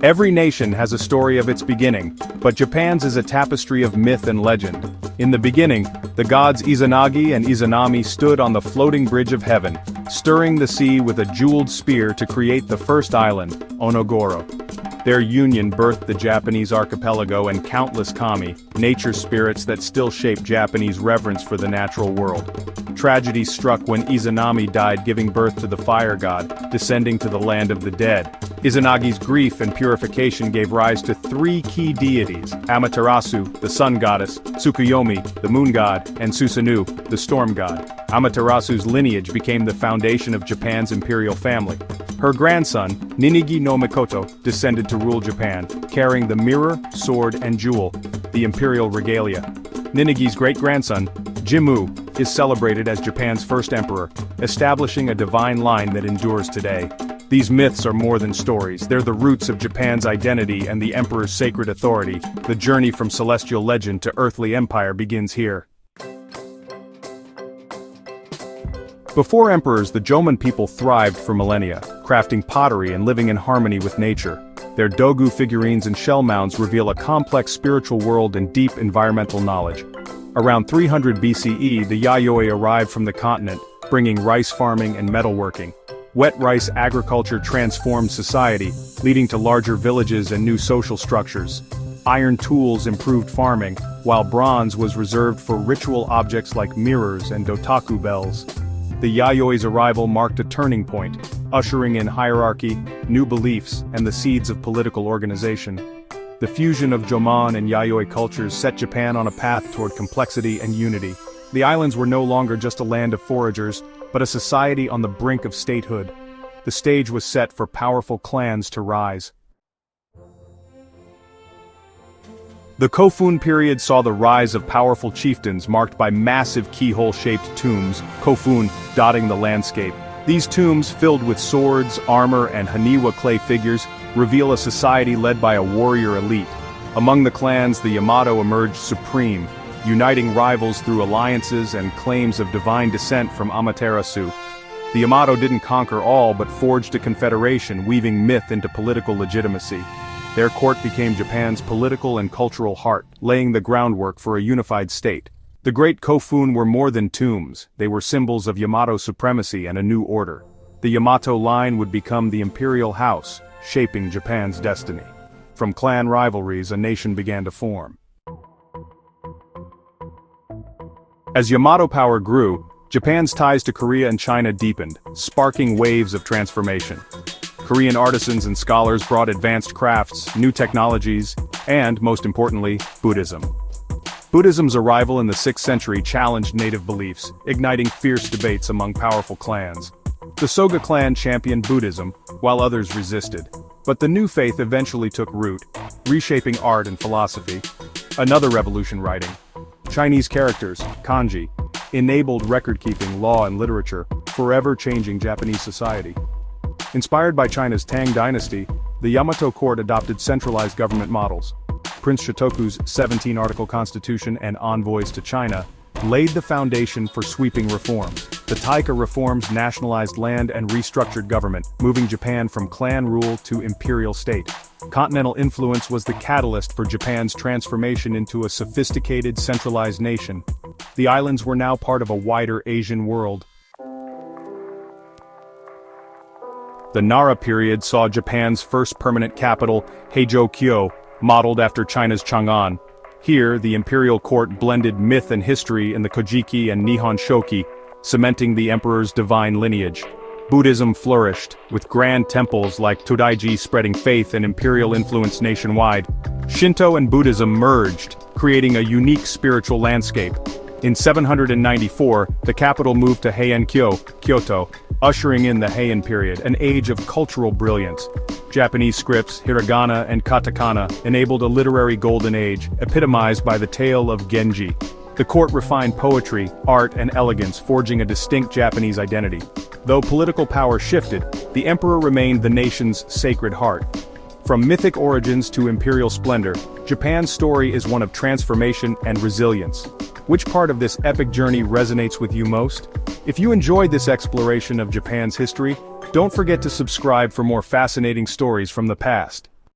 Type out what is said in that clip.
Every nation has a story of its beginning, but Japan's is a tapestry of myth and legend. In the beginning, the gods Izanagi and Izanami stood on the floating bridge of heaven, stirring the sea with a jeweled spear to create the first island, Onogoro. Their union birthed the Japanese archipelago and countless kami, nature spirits that still shape Japanese reverence for the natural world. Tragedy struck when Izanami died, giving birth to the fire god, descending to the land of the dead. Izanagi's grief and purification gave rise to three key deities: Amaterasu, the sun goddess; Tsukuyomi, the moon god; and Susanoo, the storm god. Amaterasu's lineage became the foundation of Japan's imperial family. Her grandson, Ninigi no Mikoto, descended to rule Japan, carrying the mirror, sword, and jewel, the imperial regalia. Ninigi's great-grandson, Jimmu, is celebrated as Japan's first emperor, establishing a divine line that endures today. These myths are more than stories, they're the roots of Japan's identity and the emperor's sacred authority. The journey from celestial legend to earthly empire begins here. Before emperors, the Jomon people thrived for millennia, crafting pottery and living in harmony with nature. Their dogu figurines and shell mounds reveal a complex spiritual world and deep environmental knowledge. Around 300 BCE, the Yayoi arrived from the continent, bringing rice farming and metalworking. Wet rice agriculture transformed society, leading to larger villages and new social structures. Iron tools improved farming, while bronze was reserved for ritual objects like mirrors and dotaku bells. The Yayoi's arrival marked a turning point, ushering in hierarchy, new beliefs, and the seeds of political organization. The fusion of Jomon and Yayoi cultures set Japan on a path toward complexity and unity. The islands were no longer just a land of foragers, but a society on the brink of statehood. The stage was set for powerful clans to rise. The Kofun period saw the rise of powerful chieftains marked by massive keyhole-shaped tombs, kofun, dotting the landscape. These tombs, filled with swords, armor, and Haniwa clay figures, reveal a society led by a warrior elite. Among the clans, the Yamato emerged supreme, uniting rivals through alliances and claims of divine descent from Amaterasu. The Yamato didn't conquer all but forged a confederation, weaving myth into political legitimacy. Their court became Japan's political and cultural heart, laying the groundwork for a unified state. The great Kofun were more than tombs, they were symbols of Yamato supremacy and a new order. The Yamato line would become the imperial house, shaping Japan's destiny. From clan rivalries, a nation began to form. As Yamato power grew, Japan's ties to Korea and China deepened, sparking waves of transformation. Korean artisans and scholars brought advanced crafts, new technologies, and, most importantly, Buddhism. Buddhism's arrival in the 6th century challenged native beliefs, igniting fierce debates among powerful clans. The Soga clan championed Buddhism, while others resisted. But the new faith eventually took root, reshaping art and philosophy. Another revolution writing. Chinese characters, kanji, enabled record-keeping, law, and literature, forever changing Japanese society. Inspired by China's Tang dynasty, the Yamato court adopted centralized government models. Prince Shotoku's 17-article constitution and envoys to China laid the foundation for sweeping reforms. The Taika reforms nationalized land and restructured government, moving Japan from clan rule to imperial state. Continental influence was the catalyst for Japan's transformation into a sophisticated, centralized nation. The islands were now part of a wider Asian world. The Nara period saw Japan's first permanent capital, Heijō-kyo, modeled after China's Chang'an. Here, the imperial court blended myth and history in the Kojiki and Nihon Shoki, cementing the emperor's divine lineage. Buddhism flourished, with grand temples like Todaiji spreading faith and imperial influence nationwide. Shinto and Buddhism merged, creating a unique spiritual landscape. In 794, the capital moved to Heian-kyo, Kyoto, ushering in the Heian period, an age of cultural brilliance. Japanese scripts, hiragana and katakana, enabled a literary golden age, epitomized by the tale of Genji. The court refined poetry, art, and elegance, forging a distinct Japanese identity. Though political power shifted, the emperor remained the nation's sacred heart. From mythic origins to imperial splendor, Japan's story is one of transformation and resilience. Which part of this epic journey resonates with you most? If you enjoyed this exploration of Japan's history, don't forget to subscribe for more fascinating stories from the past.